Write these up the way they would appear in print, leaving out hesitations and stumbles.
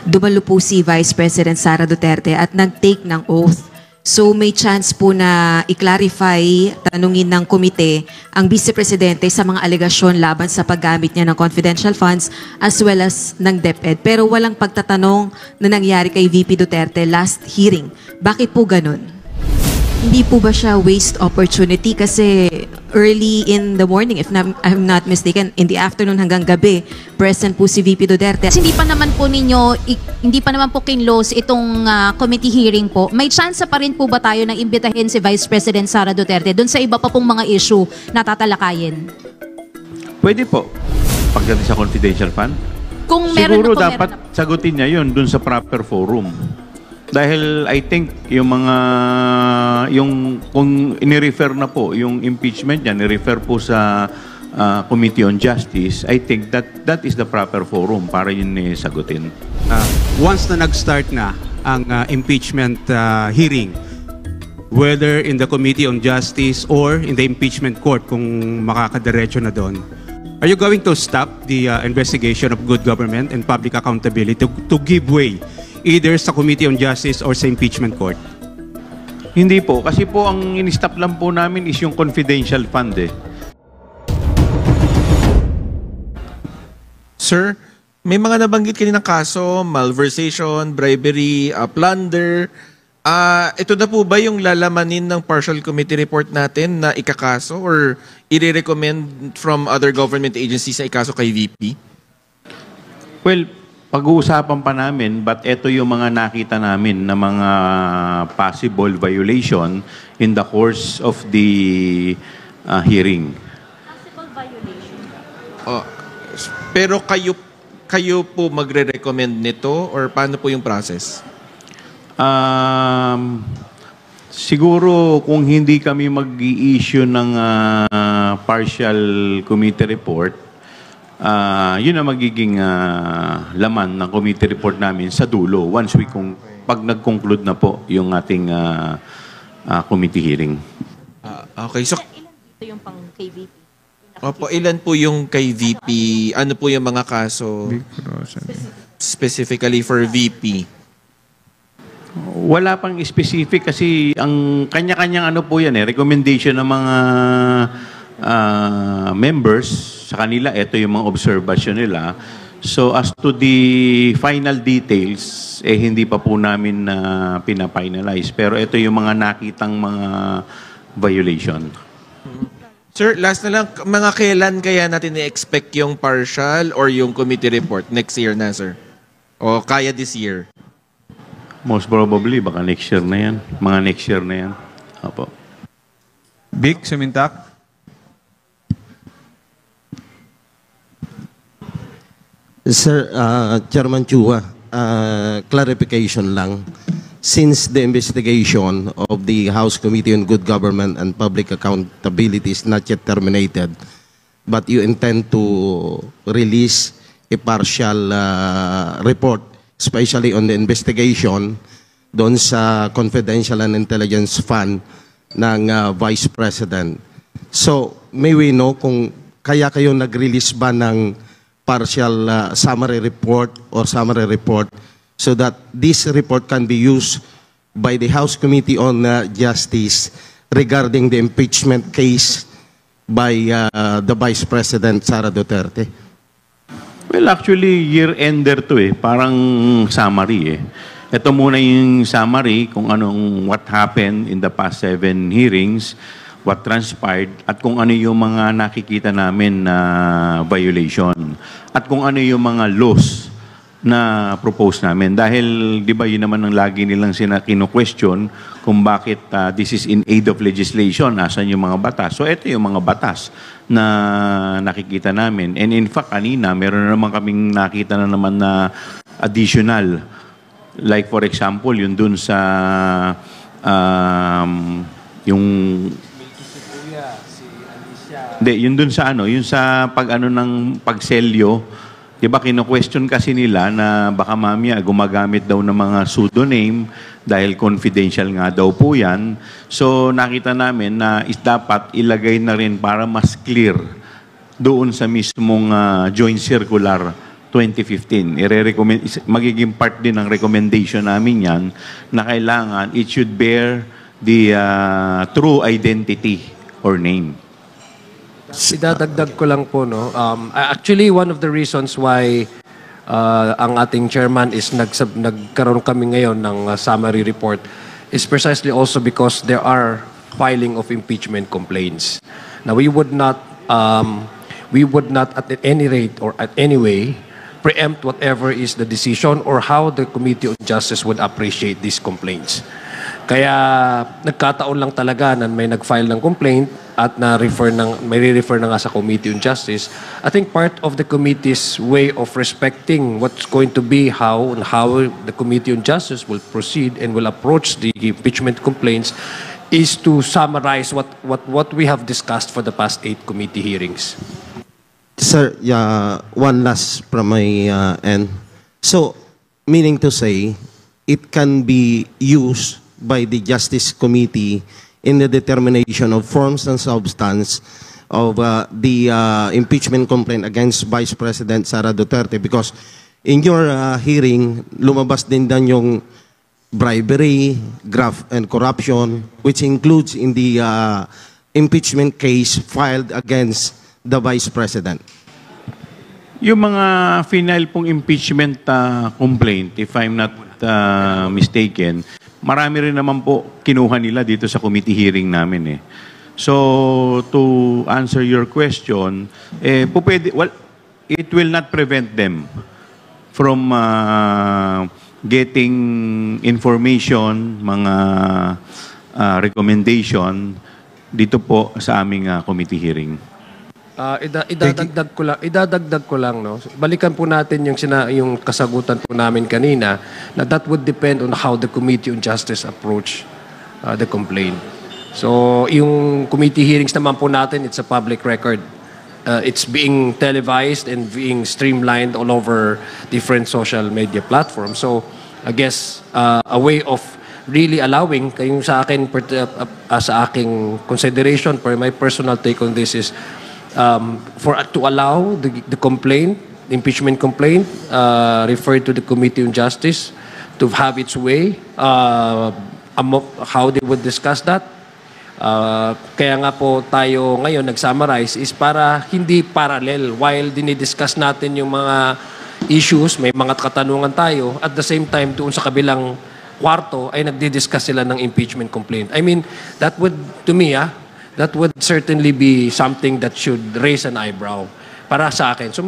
dumalo po si Vice President Sara Duterte at nag-take ng oath. So may chance po na i-clarify, tanungin ng komite ang Vice Presidente sa mga alegasyon laban sa paggamit niya ng confidential funds as well as ng DepEd. Pero walang pagtatanong na nangyari kay VP Duterte last hearing. Bakit po ganun? Hindi po ba siya waste opportunity kasi early in the morning, if I'm not mistaken, in the afternoon hanggang gabi, present po si VP Duterte. Hindi pa naman po ninyo, hindi pa naman po kinlose itong committee hearing po. May chance pa rin po ba tayo na imbitahin si Vice President Sara Duterte doon sa iba pa pong mga issue na tatalakayin? Pwede po. Pagdating sa confidential fund, Kung meron siguro na po, dapat sagutin niya yun dun sa proper forum. Dahil I think kung inirefer na po yung impeachment niya, nirefer po sa Committee on Justice, I think that is the proper forum para yun sagutin. Once na nag-start na ang impeachment hearing, whether in the Committee on Justice or in the impeachment court kung makakadiretso na doon, are you going to stop the investigation of good government and public accountability to give way either sa Committee on Justice or sa impeachment court? Hindi po. Kasi po ang in-stop lang po namin is yung confidential fund eh. Sir, may mga nabanggit kaninang kaso, malversation, bribery, plunder. Ito na po ba yung lalamanin ng partial committee report natin na ikakaso or i-recommend from other government agencies na ikaso kay VP? Well, pag-uusapan pa namin, but ito yung mga nakita namin na mga possible violation in the course of the hearing. Possible violation? Pero kayo po magre-recommend nito or paano po yung process? Siguro kung hindi kami mag-i-issue ng partial committee report, yun ang magiging laman ng committee report namin sa dulo once pag nag-conclude na po yung ating committee hearing. Okay, so Ilan dito yung pang KVP? opo, ilan po yung kay VP? Ano po yung mga kaso specifically for VP? Wala pang specific kasi ang kanya-kanyang ano po yan recommendation ng mga members sa kanila, ito yung mga observation nila. So as to the final details, hindi pa po namin pina-finalize. Pero ito yung mga nakitang mga violation. Sir, last na lang, mga kailan kaya natin i-expect yung partial or yung committee report? Next year na, sir? O kaya this year? Most probably, baka next year na yan. Mga next year na yan. Opo. Vic Semintak. Sir, Chairman Chua, clarification lang. Since the investigation of the House Committee on Good Government and Public Accountability is not yet terminated, but you intend to release a partial report, especially on the investigation doon sa Confidential and Intelligence Fund ng Vice President. So, may we know kung kaya kayo nag-release ba ng partial summary report or summary report so that this report can be used by the House Committee on Justice regarding the impeachment case by the Vice President Sara Duterte? Well, actually, year-ender to parang summary Ito muna yung summary kung what happened in the past 7 hearings, what transpired, at kung ano yung mga nakikita namin na violation. At kung ano yung mga laws na propose namin. Dahil, di ba, yun naman ang lagi nilang kino-question kung bakit this is in aid of legislation, asan yung mga batas. So, ito yung mga batas na nakikita namin. And in fact, kanina, meron na naman kaming nakita na naman na additional. Like, for example, yun dun sa yung hindi, yun dun sa yun sa ng pagselyo, di ba kino-question kasi nila na baka mamaya gumagamit daw ng mga pseudonym dahil confidential nga daw po yan. So nakita namin na dapat ilagay na rin para mas clear doon sa mismong joint circular 2015. Magiging part din ng recommendation namin yan na kailangan it should bear the true identity or name. Idadagdag ko lang po, no? Actually, one of the reasons why ang ating chairman is nagkaroon kami ngayon ng summary report is precisely also because there are filing of impeachment complaints. Now, we would not at any rate or at any way preempt whatever is the decision or how the Committee on Justice would appreciate these complaints. Kaya nagkataon lang talaga na may nag-file ng complaint at may re-refer na nga sa Committee on Justice. I think part of the committee's way of respecting what's going to be how the Committee on Justice will proceed and will approach the impeachment complaints is to summarize what we have discussed for the past 8 committee hearings. Sir, one last from my end. So, meaning to say, it can be used by the Justice Committee in the determination of forms and substance of the impeachment complaint against Vice President Sara Duterte, because in your hearing, lumabas din yung bribery, graft, and corruption, which includes in the impeachment case filed against the Vice President. Yung mga final pong impeachment complaint, if I'm not mistaken, marami rin naman po kinuha nila dito sa committee hearing namin eh. So, to answer your question, it will not prevent them from getting information, mga recommendation dito po sa aming committee hearing. Idadagdag ko lang, no. Balikan po natin yung kasagutan po namin kanina na that would depend on how the Committee on Justice approach the complaint. So, yung committee hearings naman po natin, it's a public record. It's being televised and being streamlined all over different social media platforms. So, I guess a way of really allowing kayong sa aking consideration, for my personal take on this is to allow the complaint, the impeachment complaint, referred to the Committee on Justice to have its way, how they would discuss that. Kaya nga po tayo ngayon nag-summarize is para hindi parallel while dinidiscuss natin yung mga issues, may mga katanungan tayo, at the same time doon sa kabilang kwarto ay nagdi-discuss sila ng impeachment complaint. I mean, that would, to me, that would certainly be something that should raise an eyebrow para sa akin. So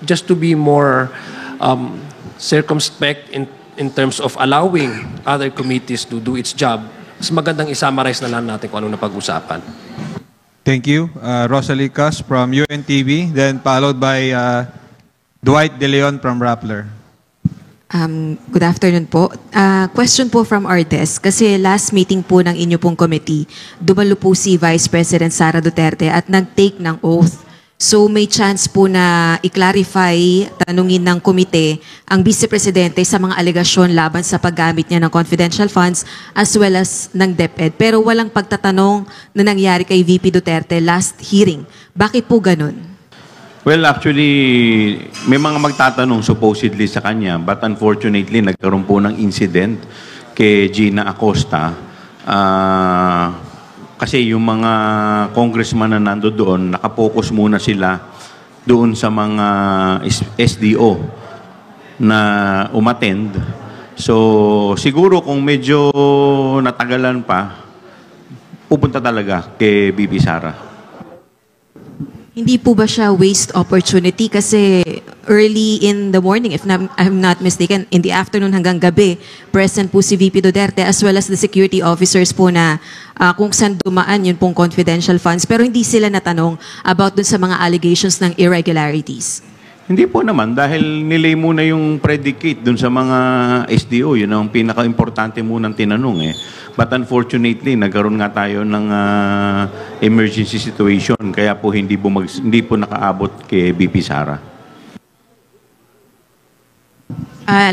just to be more circumspect in terms of allowing other committees to do its job, mas magandang i-summarize na lang natin kung ano na pag-usapan. Thank you. Rosalie Cas from UNTV, then followed by Dwight De Leon from Rappler. Good afternoon po. Question po from our desk. Kasi last meeting po ng inyo pong committee, dumalo po si Vice President Sara Duterte at nag-take ng oath. So may chance po na i-clarify, tanungin ng komite ang Vice Presidente sa mga alegasyon laban sa paggamit niya ng confidential funds as well as ng DepEd. Pero walang pagtatanong na nangyari kay VP Duterte last hearing. Bakit po ganun? Well, actually, may mga magtatanong supposedly sa kanya, but unfortunately, nagkaroon po ng incident kay Gina Acosta. Kasi yung mga congressman na nando doon, nakapokus muna sila doon sa mga SDO na umattend. So, siguro kung medyo natagalan pa, pupunta talaga kay VP Sara. Hindi po ba siya waste opportunity? Kasi early in the morning, if I'm not mistaken, in the afternoon hanggang gabi, present po si VP Duterte as well as the security officers po na kung saan dumaan yun pong confidential funds. Pero hindi sila natanong about dun sa mga allegations ng irregularities. Hindi po naman, dahil nilay muna yung predicate dun sa mga SDO. Yun ang pinaka-importante munang tinanong eh. But unfortunately, nagkaroon nga tayo ng emergency situation. Kaya po hindi po nakaabot kay VP Sara.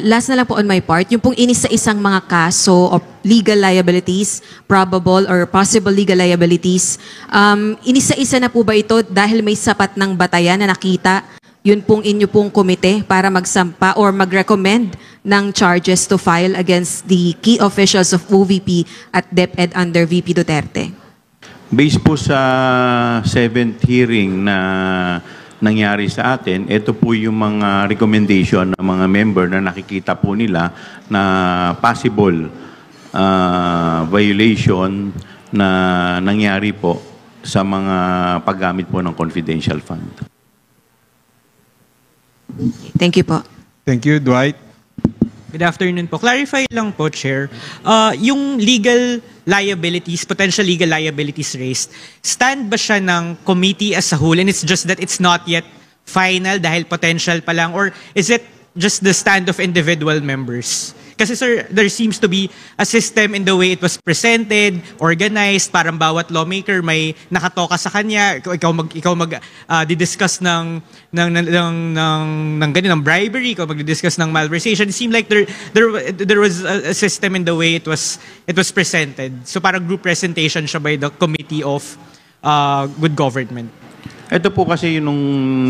Last na lang po on my part, yung pong inisa-isang mga kaso of legal liabilities, probable or possible legal liabilities, inisa-isa na po ba ito dahil may sapat ng batayan na nakita yun pong inyo pong komite para magsampa or mag-recommend ng charges to file against the key officials of OVP at DepEd under VP Duterte? Based po sa 7th hearing na nangyari sa atin, ito po yung mga recommendation ng mga member na nakikita po nila na possible violation na nangyari po sa mga paggamit po ng confidential fund. Thank you po. Thank you, Dwight. Good afternoon po. Clarify lang po, Chair. Yung legal liabilities, potential legal liabilities raised, stand ba siya ng committee as a whole and it's just that it's not yet final dahil potential pa lang, or is it just the stand of individual members? Kasi sir, there seems to be a system in the way it was presented, organized, parang bawat lawmaker may nakatoka sa kanya, ikaw di-discuss ng bribery, ikaw mag-discuss ng malversation. It seemed like there was a system in the way it was presented. So parang group presentation siya by the Committee of Good Government. Ito po kasi yung nung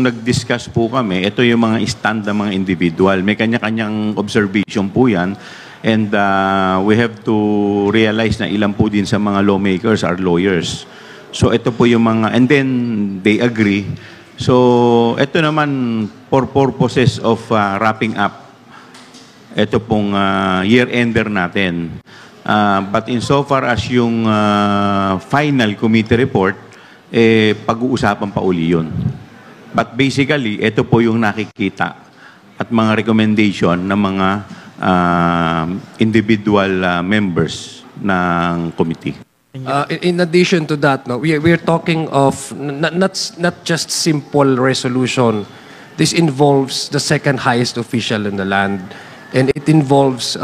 nag-discuss po kami, ito yung mga stand ng mga individual. May kanya-kanyang observation po yan. And we have to realize na ilan po din sa mga lawmakers are lawyers. So ito po yung mga, and then they agree. So ito naman for purposes of wrapping up, ito pong year-ender natin. But insofar as yung final committee report, pag-uusapan pa uli yun. But basically, ito po yung nakikita at mga recommendation ng mga individual members ng committee. In addition to that, no, we're talking of not just simple resolution. This involves the second highest official in the land, and it involves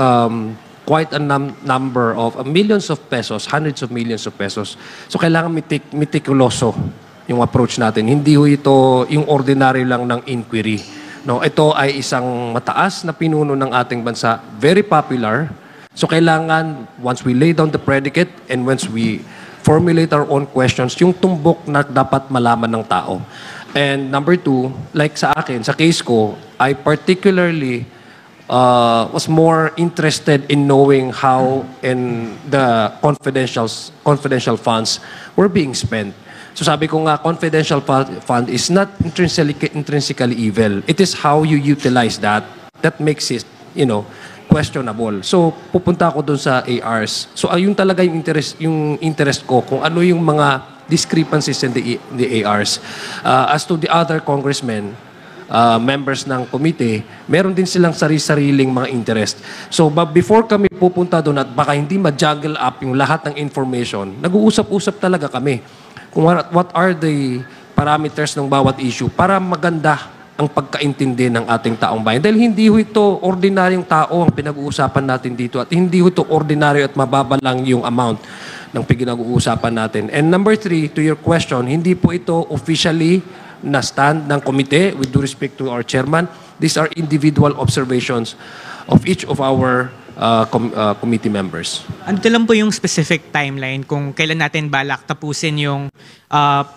quite a number of millions of pesos, hundreds of millions of pesos. So kailangan meticuloso yung approach natin. Hindi ho ito yung ordinary lang ng inquiry. No, ito ay isang mataas na pinuno ng ating bansa, very popular. So kailangan, once we lay down the predicate and once we formulate our own questions, yung tumbok na dapat malaman ng tao. And number two, like sa akin, sa case ko, I particularly was more interested in knowing how in the confidential funds were being spent. So sabi ko nga, confidential fund is not intrinsically evil. It is how you utilize that makes it, questionable. So pupunta ako dun sa ARs. So ayun talaga yung interest ko kung ano yung mga discrepancies in the ARs. As to the other congressmen, members ng committee, meron din silang sariling mga interest. So, but before kami pupunta doon at baka hindi ma-juggle up yung lahat ng information, nag-uusap-usap talaga kami kung what are the parameters ng bawat issue para maganda ang pagkaintindi ng ating taong bayan. Dahil hindi ho ito ordinaryong tao ang pinag-uusapan natin dito at hindi ho ito ordinaryo at mababa lang yung amount ng pinag-uusapan natin. And number three, to your question, hindi po ito officially na stand ng komite with due respect to our chairman. These are individual observations of each of our committee members. Ano lang po yung specific timeline kung kailan natin balak tapusin yung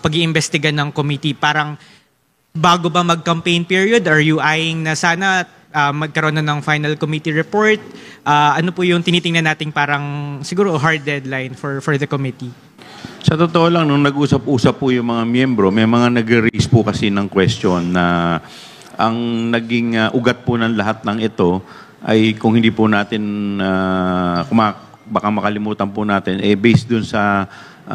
pag-iimbestiga ng committee? Parang bago ba mag-campaign period? Are you eyeing na sana magkaroon na ng final committee report? Ano po yung tinitingnan nating parang siguro hard deadline for the committee? Sa totoo lang, nung nag-usap-usap po yung mga miyembro, may mga nag-raise po kasi ng question na ang naging ugat po ng lahat ng ito ay kung hindi po natin, baka makalimutan po natin, based dun sa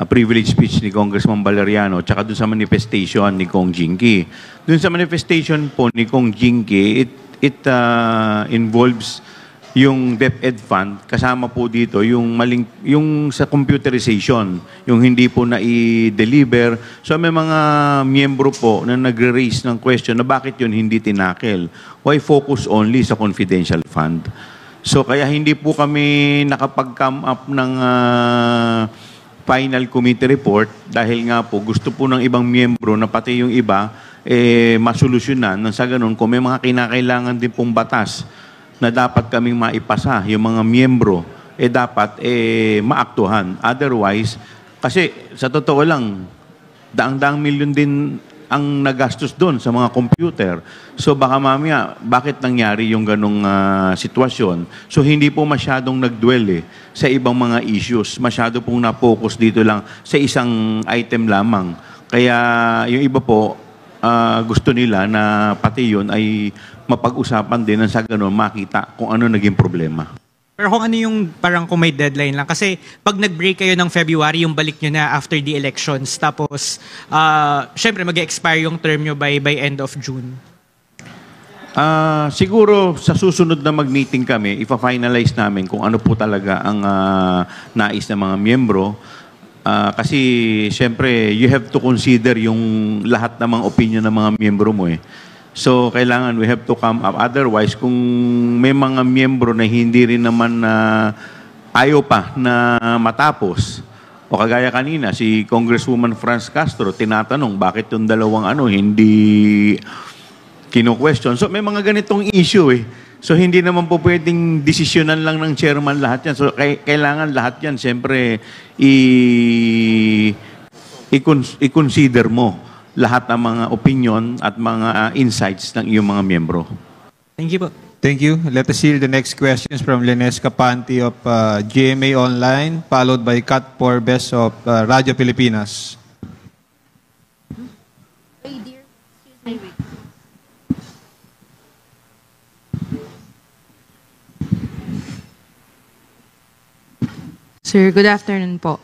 privilege speech ni Congressman Valeriano tsaka dun sa manifestation ni Kong Jinky. Dun sa manifestation po ni Kong Jinky, it involves yung DepEd Fund, kasama po dito yung sa computerization, yung hindi po na i-deliver. So may mga miyembro po na nagre-raise ng question na bakit yun hindi tinakil. Why focus only sa confidential fund? So kaya hindi po kami nakapag-come up ng final committee report dahil nga po gusto po ng ibang miyembro na pati yung iba masolusyonan nang sa ganun kung may mga kinakailangan din pong batas na dapat kaming maipasa, yung mga miyembro, dapat maaktuhan. Otherwise, kasi sa totoo lang, daang-daang milyon din ang nagastos doon sa mga computer. So baka mamaya, bakit nangyari yung ganong sitwasyon? So hindi po masyadong nagdwell sa ibang mga issues. Masyado pong na-focus dito lang sa isang item lamang. Kaya yung iba po, gusto nila na pati yun ay mapag-usapan din nang sa ganun makita kung ano naging problema. Pero kung ano yung parang kung may deadline lang. Kasi pag nag-break kayo ng February, yung balik nyo na after the elections. Tapos, syempre mag-expire yung term nyo by end of June. Siguro sa susunod na mag-meeting kami, ipa-finalize namin kung ano po talaga ang nais ng mga miyembro. Kasi syempre, you have to consider yung lahat ng mga opinion ng mga miyembro mo So, kailangan we have to come up. Otherwise, kung may mga miyembro na hindi rin naman ayaw pa na matapos, o kagaya kanina, si Congresswoman Franz Castro, tinatanong bakit yung dalawang hindi kino-question. So, may mga ganitong issue So, hindi naman po pwedeng desisyonan lang ng chairman lahat yan. So, kailangan lahat yan, siyempre, i-consider mo lahat ng mga opinion at mga insights ng iyong mga miyembro. Thank you po. Thank you. Let us hear the next questions from Lenes Capanti of GMA Online, followed by Kat Porbes of Radyo Pilipinas. Sir, good afternoon po.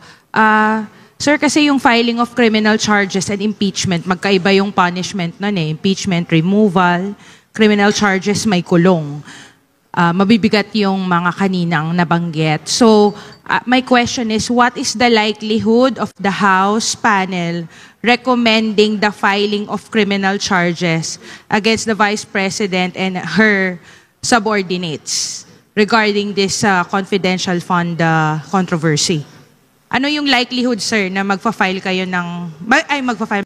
Sir, kasi yung filing of criminal charges and impeachment, magkaiba yung punishment nun Impeachment, removal, criminal charges, may kulong. Mabibigat yung mga kaninang nabanggit. So, my question is, what is the likelihood of the House panel recommending the filing of criminal charges against the Vice President and her subordinates regarding this confidential fund controversy? Ano yung likelihood, sir, na magfa-file kayo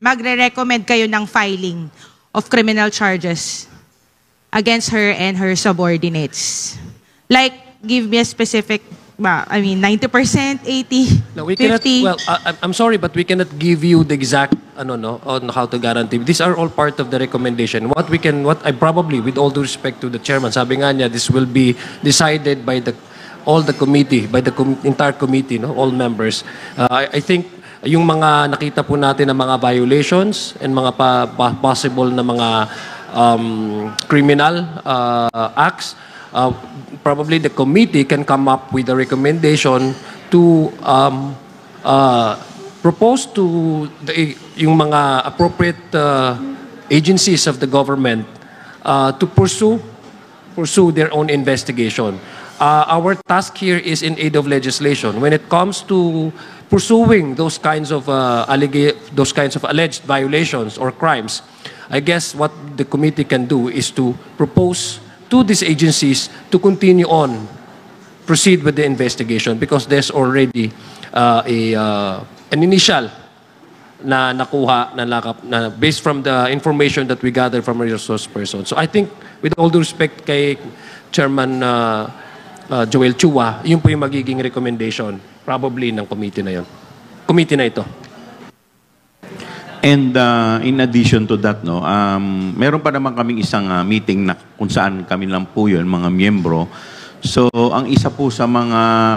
magre-recommend kayo ng filing of criminal charges against her and her subordinates? Like, give me a specific, 90%, 80%, No, we 50%? cannot, well, I'm sorry, but we cannot give you the exact, on how to guarantee. These are all part of the recommendation. What I probably, with all due respect to the chairman, sabi nga niya, this will be decided by all the committee, by the entire committee, all members. I think yung mga nakita po natin na mga violations and mga possible na mga criminal acts, probably the committee can come up with a recommendation to propose to yung mga appropriate agencies of the government to pursue their own investigation. Our task here is in aid of legislation. When it comes to pursuing those kinds of alleged violations or crimes, I guess what the committee can do is to propose to these agencies to continue on, proceed with the investigation because there's already an initial na nakuha na based from the information that we gathered from a resource person. So I think with all due respect kay Chairman Joel Chua, yun po yung magiging recommendation probably ng committee na ito. And in addition to that, meron pa naman kaming isang meeting na kung saan kami lang po yun, mga miyembro. So, ang isa po sa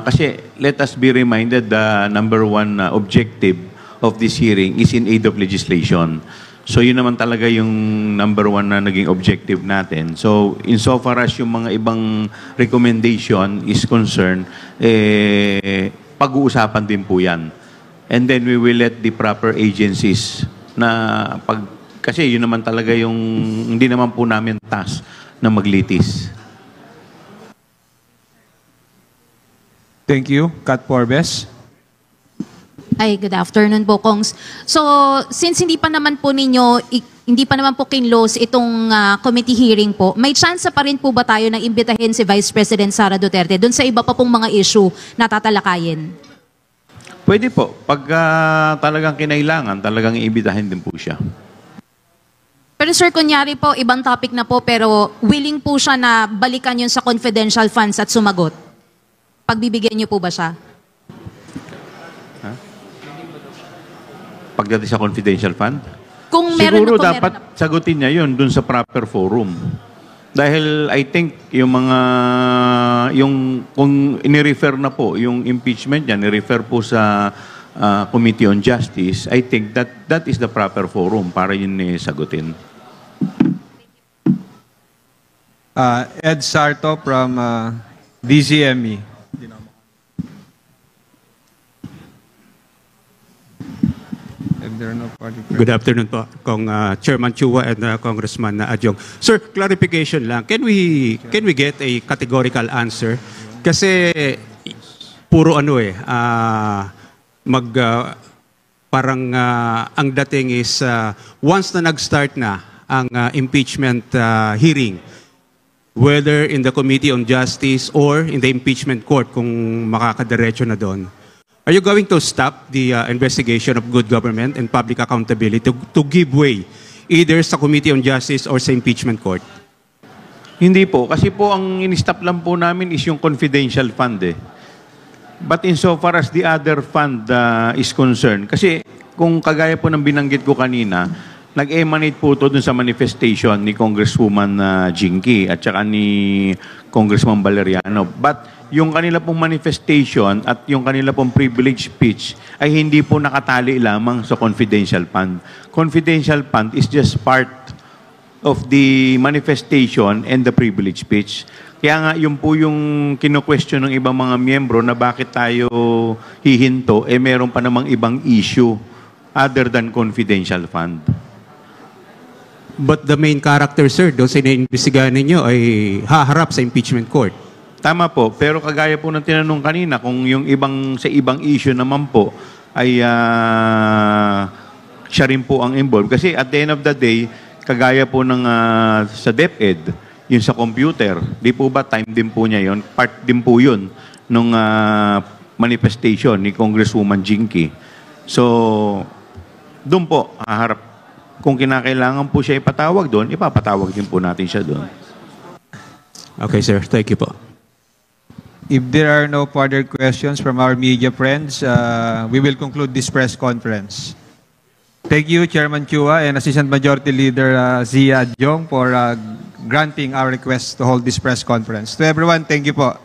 kasi let us be reminded the number one objective of this hearing is in aid of legislation. So, yun naman talaga yung number one na naging objective natin. So, insofar as yung mga ibang recommendation is concerned, pag-uusapan din po yan. And then we will let the proper agencies na kasi yun naman talaga yung hindi naman po namin task na maglitis. Thank you. Kat Porbes. Ay, good afternoon po, Kongs. So, since hindi pa naman po kinlose itong committee hearing po, may chance pa rin po ba tayo na imbitahin si Vice President Sara Duterte doon sa iba pa pong mga issue na tatalakayin? Pwede po. Pag talagang kinailangan, talagang iimbitahin din po siya. Pero sir, kunyari po, ibang topic na po, pero willing po siya na balikan yun sa confidential funds at sumagot. Pagbibigyan niyo po ba siya? Pagdating sa confidential fund? Kung meron Siguro na po, dapat meron na. sagutin niya yun dun sa proper forum. Dahil I think kung inirefer na po, yung impeachment niya, nirefer po sa Committee on Justice, I think that is the proper forum para yun sagutin. Ed Sarto from DZME. If there are no further questions. Good afternoon po, Kong Chairman Chua and Congressman Adjong. Sir, clarification lang. Can we get a categorical answer? Kasi puro parang ang dating is once na nag-start na ang impeachment hearing, whether in the Committee on Justice or in the impeachment court kung makakadiretso na doon, are you going to stop the investigation of good government and public accountability to give way either sa Committee on Justice or sa impeachment court? Hindi po. Kasi po ang in-stop lang po namin is yung confidential fund eh. But insofar as the other fund is concerned, kasi kung kagaya po ng binanggit ko kanina, nag-emanate po ito dun sa manifestation ni Congresswoman Jinky at saka ni Congressman Valeriano. But yung kanila pong manifestation at yung kanila pong privilege speech ay hindi po nakatali lamang sa confidential fund. Confidential fund is just part of the manifestation and the privilege speech. Kaya nga, yun po yung kino-question ng ibang mga miyembro na bakit tayo hihinto, meron pa namang ibang issue other than confidential fund. But the main character, sir, doon sa iniimbestigahan ninyo ay haharap sa impeachment court. Tama po, pero kagaya po ng tinanong kanina, kung yung sa ibang issue naman po ay siya rin po ang involved. Kasi at the end of the day, kagaya po ng sa DepEd, yun sa computer, di po ba time din po niya yun? Part din po yun nung manifestation ni Congresswoman Jinky. So, doon po, haharap. Kung kinakailangan po siya ipatawag doon, ipapatawag din po natin siya doon. Okay, sir. Thank you po. If there are no further questions from our media friends, we will conclude this press conference. Thank you, Chairman Chua and Assistant Majority Leader Zia Adjong for granting our request to hold this press conference. To everyone, thank you po.